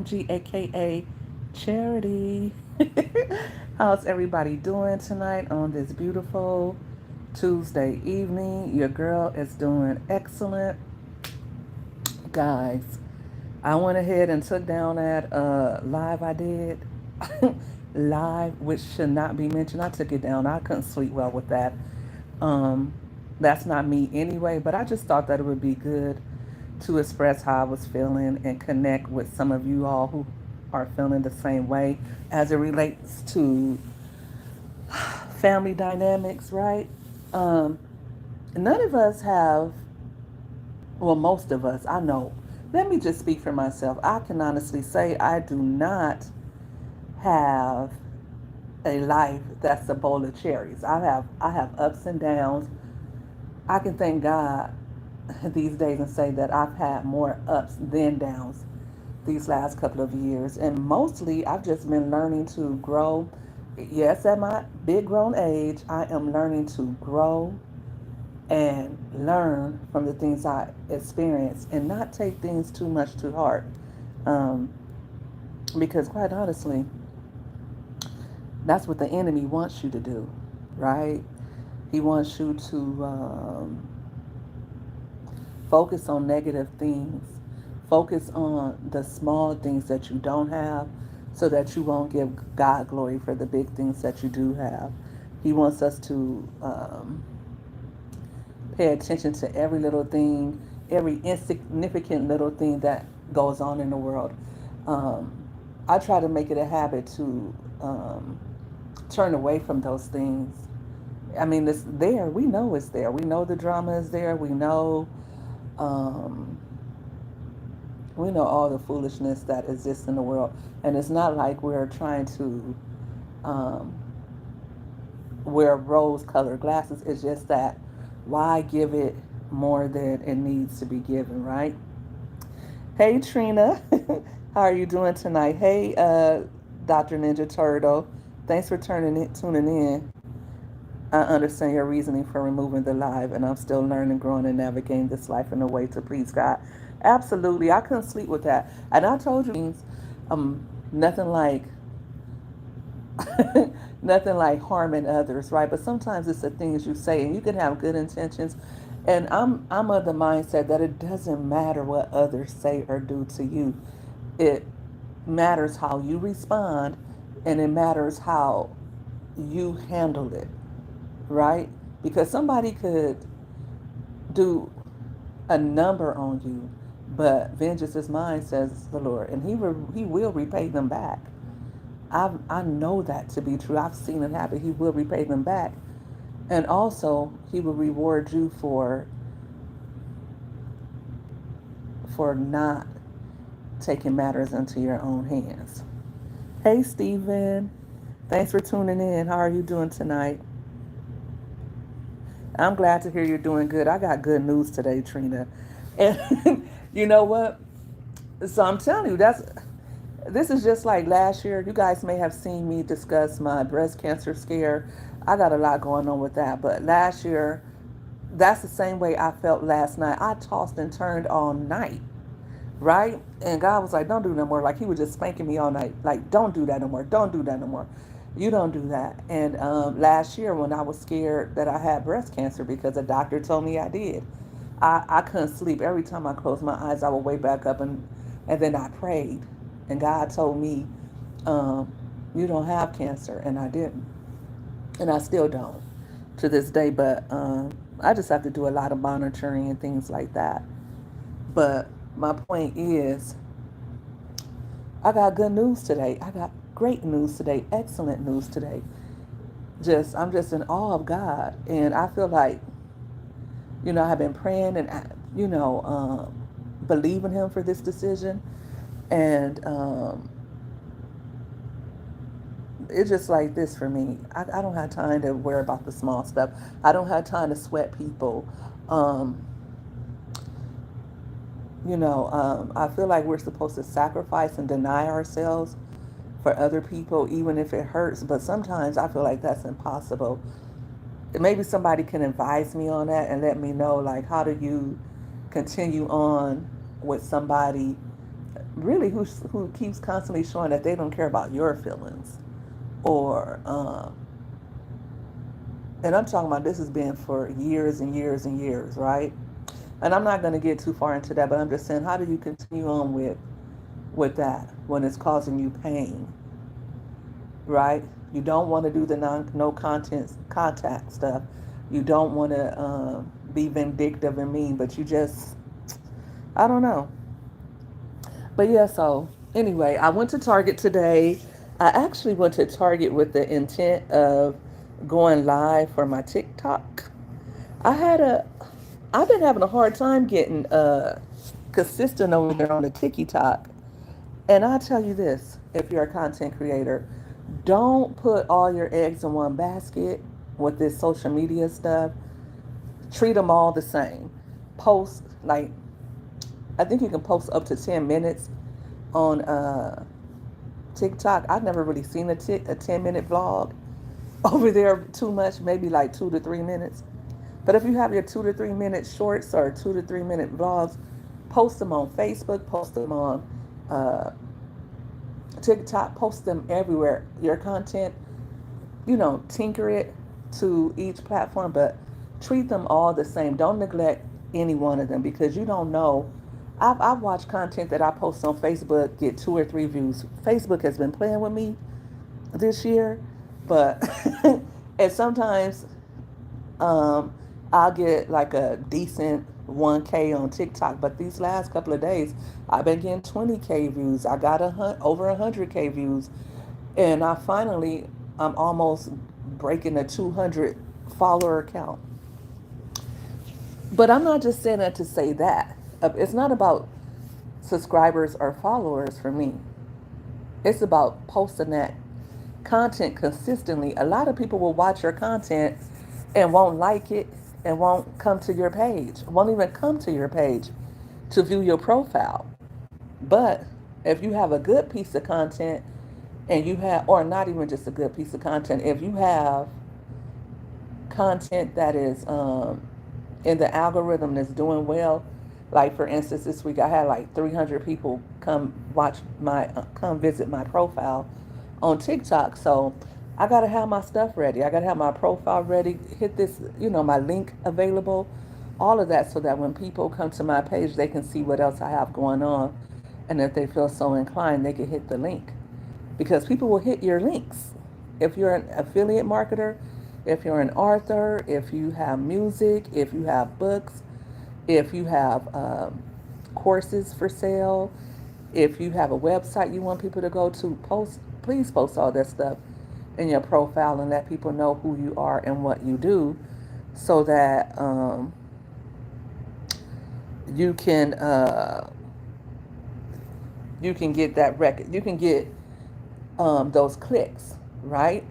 G, aka Charity. How's everybody doing tonight on this beautiful Tuesday evening? Your girl is doing excellent. Guys, I went ahead and took down that live I did. Live, which should not be mentioned. I took it down. I couldn't sleep well with that. Um, that's not me anyway, but I just thought that it would be good to express how I was feeling and connect with some of you all who are feeling the same way as it relates to family dynamics, right? Um, None of us have, well, most of us, I know. Let me just speak for myself. I can honestly say I do not have a life that's a bowl of cherries. I have ups and downs. I can thank God these days and say that I've had more ups than downs these last couple of years. And mostly I've just been learning to grow. Yes, at my big grown age, I am learning to grow and learn from the things I experience and not take things too much to heart. Um, because quite honestly, that's what the enemy wants you to do, right? He wants you to focus on negative things. Focus on the small things that you don't have so that you won't give God glory for the big things that you do have. He wants us to pay attention to every little thing, every insignificant little thing that goes on in the world. Um, I try to make it a habit to turn away from those things. I mean, it's there. We know it's there. We know the drama is there. Um, we know all the foolishness that exists in the world, and it's not like we're trying to um, wear rose-colored glasses. It's just that why give it more than it needs to be given, right? Hey, Trina, how are you doing tonight? Hey, Dr. Ninja Turtle, thanks for tuning in. I understand your reasoning for removing the live, and I'm still learning, growing, and navigating this life in a way to please God. Absolutely, I couldn't sleep with that, and I told you, nothing like nothing like harming others, right? But sometimes it's the things you say, and you can have good intentions. And I'm of the mindset that it doesn't matter what others say or do to you. It matters how you respond, and it matters how you handle it, right? Because somebody could do a number on you, but vengeance is mine, says the Lord, and He will repay them back. I know that to be true. I've seen it happen. He will repay them back. And also, he will reward you for not taking matters into your own hands. Hey, Stephen. Thanks for tuning in. How are you doing tonight? I'm glad to hear you're doing good. I got good news today, Trina. And you know what? So I'm telling you, this is just like last year. You guys may have seen me discuss my breast cancer scare. I got a lot going on with that. But last year, that's the same way I felt last night. I tossed and turned all night, right? And God was like, don't do no more. Like, He was just spanking me all night. Like, don't do that no more. Don't do that no more. You don't do that. And last year, when I was scared that I had breast cancer because a doctor told me I did, I couldn't sleep. Every time I closed my eyes, I would wake back up and then I prayed. And God told me, um, you don't have cancer. And I didn't. And I still don't to this day. But I just have to do a lot of monitoring and things like that. But my point is, I got good news today. I got great news today, excellent news today. I'm just in awe of God. And I feel like, I have been praying and, believing Him for this decision. And it's just like this for me. I don't have time to worry about the small stuff. I don't have time to sweat people. Um, I feel like we're supposed to sacrifice and deny ourselves for other people, even if it hurts. But sometimes I feel like that's impossible. Maybe somebody can advise me on that and let me know, like, how do you continue on with somebody really who keeps constantly showing that they don't care about your feelings, or and I'm talking about this has been for years and years and years, right? And I'm not going to get too far into that, but I'm just saying, how do you continue on with that when it's causing you pain, right? You don't want to do the no content contact stuff. You don't want to be vindictive and mean, but you just, I don't know. But yeah, so anyway, I went to Target today. I actually went to Target with the intent of going live for my TikTok. I had a, I've been having a hard time getting consistent over there on the TikTok. And I tell you this, if you're a content creator, don't put all your eggs in one basket with this social media stuff. Treat them all the same. Post, like, I think you can post up to 10 minutes on TikTok. I've never really seen a 10-minute vlog over there too much, maybe like 2 to 3 minutes. But if you have your 2 to 3 minute shorts or 2 to 3 minute vlogs, post them on Facebook, post them on uh, TikTok, post them everywhere. Your content, tinker it to each platform, but treat them all the same. Don't neglect any one of them because you don't know. I've watched content that I post on Facebook get 2 or 3 views. Facebook has been playing with me this year, but and sometimes um, I'll get like a decent 1K on TikTok, but these last couple of days, I've been getting 20K views. I got over 100K views, and I'm almost breaking a 200 follower count. But I'm not just saying that to say that. It's not about subscribers or followers for me. It's about posting that content consistently. A lot of people will watch your content and won't like it and won't come to your page, won't even come to your page to view your profile. But if you have a good piece of content and you have, or not even just a good piece of content, if you have content that is in the algorithm that's doing well, like for instance, this week I had like 300 people come visit my profile on TikTok. So I gotta have my stuff ready. I gotta have my profile ready. Hit this, my link available, all of that, so that when people come to my page, they can see what else I have going on, and if they feel so inclined, they can hit the link because people will hit your links. If you're an affiliate marketer, if you're an author, if you have music, if you have books, if you have courses for sale, if you have a website you want people to go to, please post all that stuff in your profile and let people know who you are and what you do, so that you can get that record. You can get those clicks, right?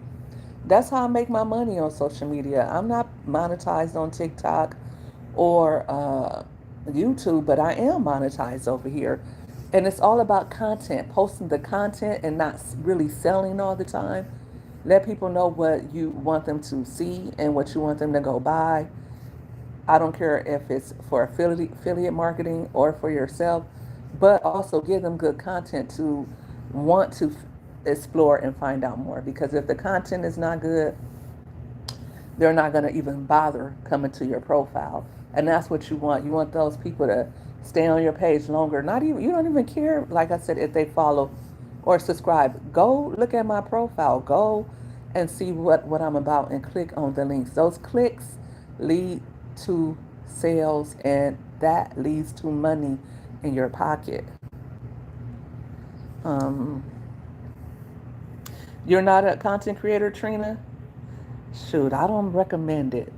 That's how I make my money on social media. I'm not monetized on TikTok or YouTube, but I am monetized over here. And it's all about content, posting the content and not really selling all the time. Let people know what you want them to see and what you want them to go buy. I don't care if it's for affiliate marketing or for yourself, but also give them good content to want to explore and find out more. Because if the content is not good, they're not going to even bother coming to your profile. And that's what you want. You want those people to stay on your page longer. Not even, you don't even care, like I said, if they follow or subscribe. Go look at my profile. Go and see what I'm about and click on the links. Those clicks lead to sales, and that leads to money in your pocket. Um, you're not a content creator, Trina? Shoot, I don't recommend it.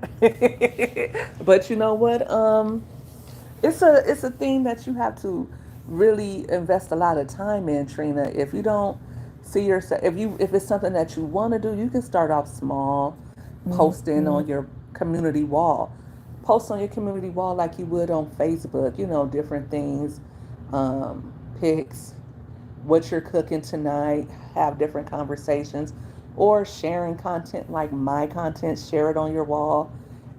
But you know what? It's a thing that you have to really invest a lot of time in, Trina. If you don't see yourself, if it's something that you want to do, you can start off small, posting on your community wall. Post on your community wall like you would on Facebook. Different things, pics, what you're cooking tonight. Have different conversations, or sharing content like my content. Share it on your wall,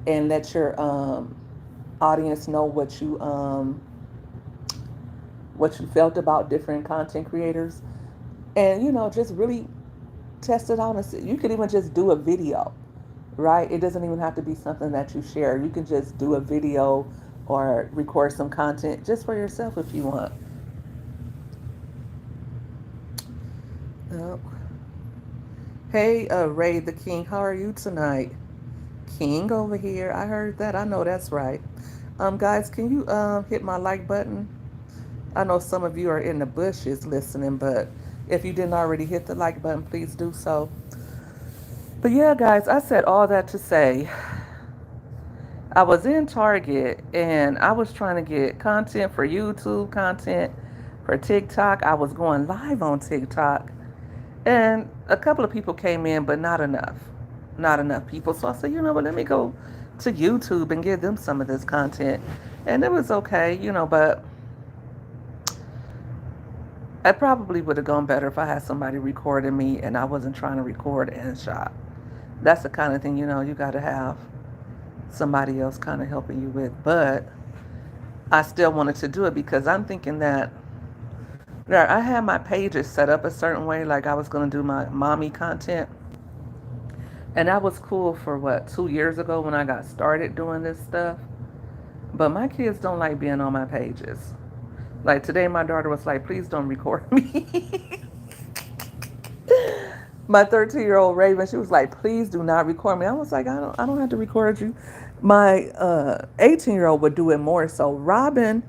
and let your audience know what you felt about different content creators, and just really test it out and see. You could even just do a video, right? It doesn't even have to be something that you share. You can just do a video or record some content just for yourself if you want. Yep. Hey, Ray the King, how are you tonight? King over here. I heard that. I know that's right. Guys, can you hit my like button? I know some of you are in the bushes listening, but if you didn't already hit the like button, please do so. But yeah, guys, I said all that to say I was in Target and I was trying to get content for YouTube, content for TikTok. I was going live on TikTok, and a couple of people came in, but not enough. Not enough people. So I said, what, let me go to YouTube and give them some of this content. And it was okay, but I probably would have gone better if I had somebody recording me and I wasn't trying to record and shop. That's the kind of thing, you got to have somebody else kind of helping you with. But I still wanted to do it because I'm thinking that I had my pages set up a certain way, like I was going to do my mommy content. And that was cool for what, 2 years ago when I got started doing this stuff. But my kids don't like being on my pages. Like today, my daughter was like, please don't record me. My 13-year-old Raven, she was like, please do not record me. I was like, I don't have to record you. My 18-year-old would do it more. So Robin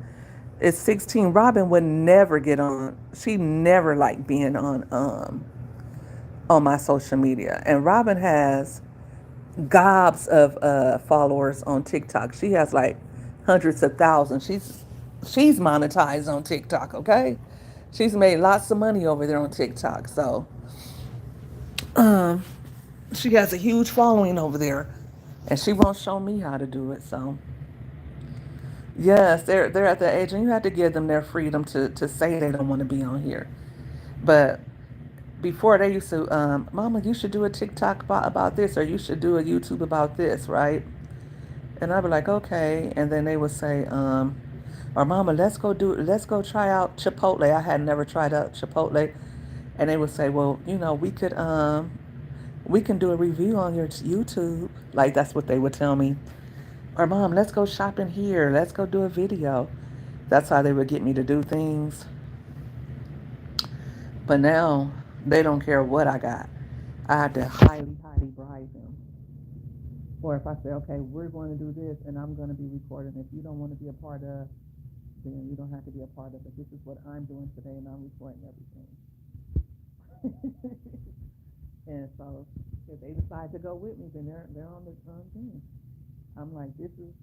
is 16. Robin would never get on. She never liked being on my social media. And Robin has gobs of followers on TikTok. She has like hundreds of thousands. She's monetized on TikTok, okay? She's made lots of money over there on TikTok. So she has a huge following over there. And she won't show me how to do it. So yes, they're at the age and you have to give them their freedom to say they don't want to be on here. But before they used to, Mama, you should do a TikTok about this, or you should do a YouTube about this, right? And I'd be like, okay. And then they would say, or Mama, let's go try out Chipotle. I had never tried out Chipotle. And they would say, well, we can do a review on your YouTube. Like that's what they would tell me. Or Mom, let's go shopping here. Let's go do a video. That's how they would get me to do things. But now they don't care what I got. I have to highly, highly bribe them. Or if I say, okay, we're going to do this and I'm going to be recording. If you don't want to be a part of, then you don't have to be a part of it. This is what I'm doing today and I'm recording everything. And so if they decide to go with me, then they're on the thing. I'm like, this is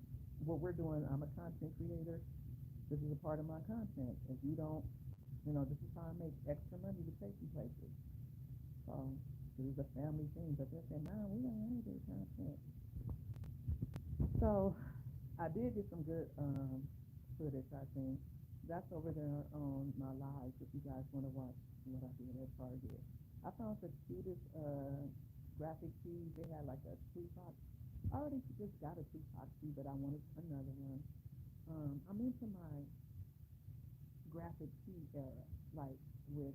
what we're doing. I'm a content creator. This is a part of my content. If you don't, this is how I make extra money to take you places. This is a family thing. But they're saying, no, we don't want to do content. So I did get some good footage, I think. That's over there on my lives if you guys want to watch what I did at Target. I found the cutest graphic tee. They had like a Tupac. I already just got a Tupac tee, but I wanted another one. I'm into my graphic tee era, like with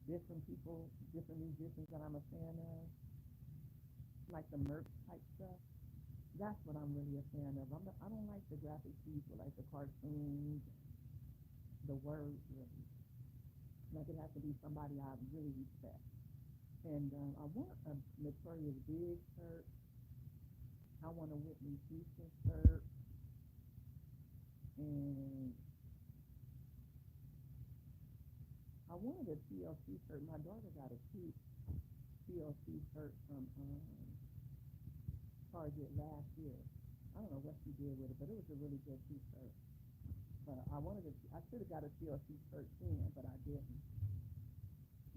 different people, different musicians that I'm a fan of, like the merch type stuff. That's what I'm really a fan of. I don't like the graphic tees with like the cartoons, the words really. Like it has to be somebody I really respect. And I want a Notorious Big shirt. I want a Whitney Houston shirt. And I wanted a TLC shirt. My daughter got a cute TLC shirt from Target last year. I don't know what she did with it, but it was a really good t-shirt. But I should have got a TLC shirt then, but I didn't.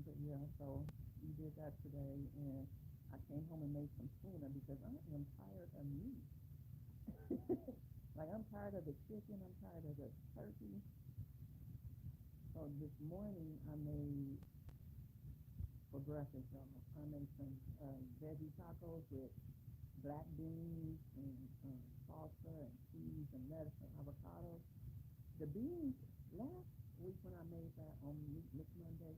But yeah, so we did that today, and I came home and made some tuna because I am tired of meat. Like I'm tired of the chicken, I'm tired of the turkey. So this morning I made for breakfast, I made some veggie tacos with black beans and salsa and cheese and lettuce and avocado. The beans Last week when I made that on Meatless Monday,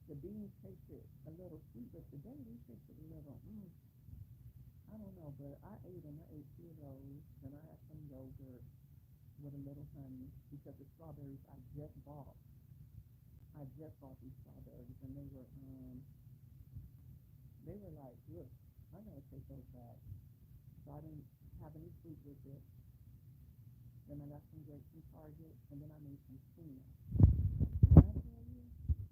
the beans tasted a little sweet, but today they tasted a little, I don't know, but I ate them. I ate two of those. Then I had some yogurt with a little honey because the strawberries I just bought these strawberries and they were like, look, I gotta take those back. So I didn't have any fruit with it. Then I got some grapes from Target, and then I made some tuna. When I tell you, my tuna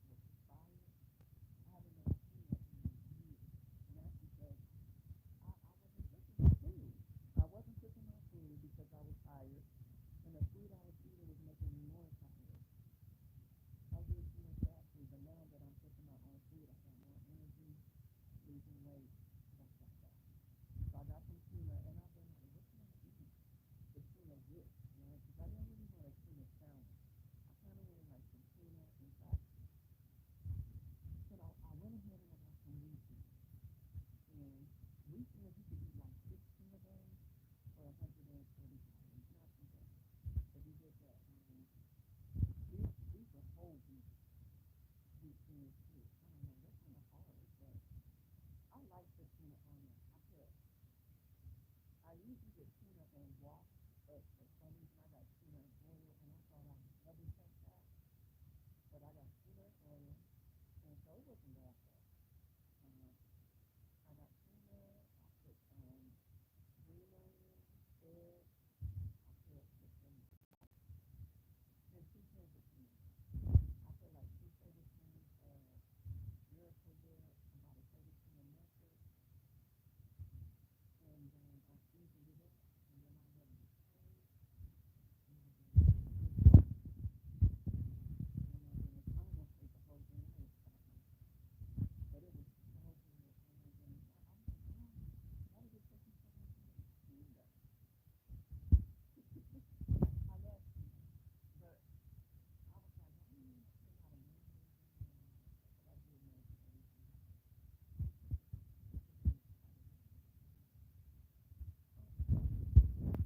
was fire. I haven't made tuna in years, and that's because I wasn't cooking my food. I wasn't cooking my food because I was tired, and the food I was eating was making me more tired. I was eating too much fast food, but now that I'm cooking my own food, I got more energy, losing weight, stuff like that. So I got some tuna, and I've been like, what can I eat the tuna with? Right? Because I didn't really want a tuna sandwich. I kind of wanted like some tuna and fact. So I went ahead and I got some Reese's. And Reese's, you could eat like 16 of those for 140 calories. Not too bad. If you get that, these are whole wheat, wheat things too. I don't know, they're kind of hard, but I like the tuna on it. I usually get tuna and wash, but for some reason I got tuna and oil, and I thought I would double check that, but I got tuna and oil, and so it wasn't bad though. Um, I got tuna. I put green onions, eggs. I put some and 2 cans of tuna. I put like 2 tablespoons of miracle whip, about a tablespoon of mustard, and then I seasoned it up, and then I let it cold, and I then I almost ate the whole thing. I was stopped myself, but it was so good. Oh my goodness! I'm like, Mom, why did it take you so long to make tuna? I love tuna, but I was like, why do you not put a lot of mayonnaise in it and all that stuff? But I did know that everything has to put the meat part in it and stuff. Oh my goodness!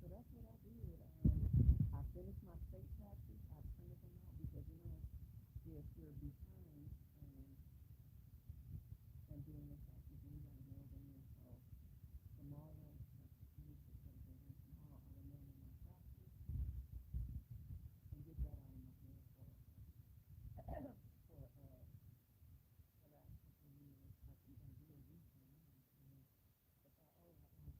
So that's what I did. I finished my state taxes. I printed them out because if you're behind and doing your taxes, then you gotta mail them in. So tomorrow, that's the 26th of the day. Tomorrow I will mail in my taxes and get that out of my hair for the last couple of years. I think I do a refund. I'm not sure if I owe that much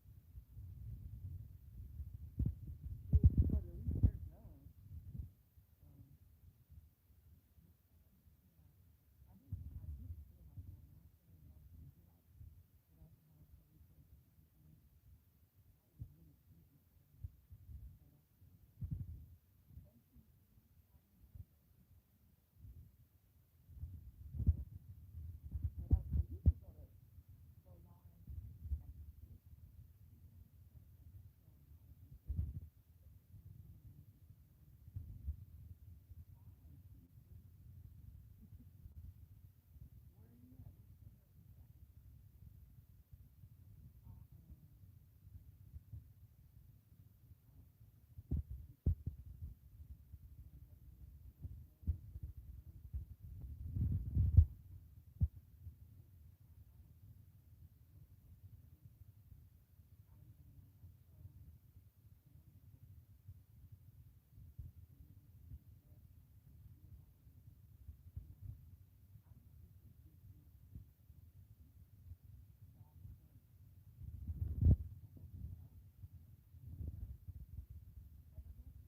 for the research done. Um, yeah, I didn't feel like going yesterday, but I was gonna get out the house so we could everything. I was really sleepy today, so that's good. Thank you, sis. Have a good rest of Saturday. Yep. But I used to go live at 6 p.m. but I think it's still live until 10 p.m. Hi, Cece. Where are you at? What state are you at? I and what it is today? Wednesday, the 19th. I will take care of this real quick and then I'm gonna close and I'm gonna go to bed. So you get some good rest. Do a lot of work, and I will speak with you Saturday. I will be back. All right. Have a blessed one, you guys. Thank you for tuning in. Y'all have a good one.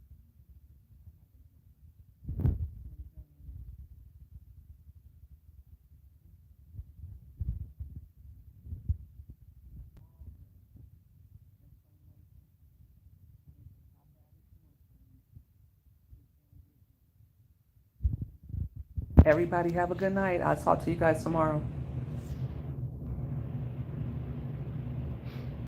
And next time I come on, tomorrow, the sun won't come out. I don't care how bad it's going for you. It's gonna get better. All right. Everybody have a good night. I'll talk to you guys tomorrow.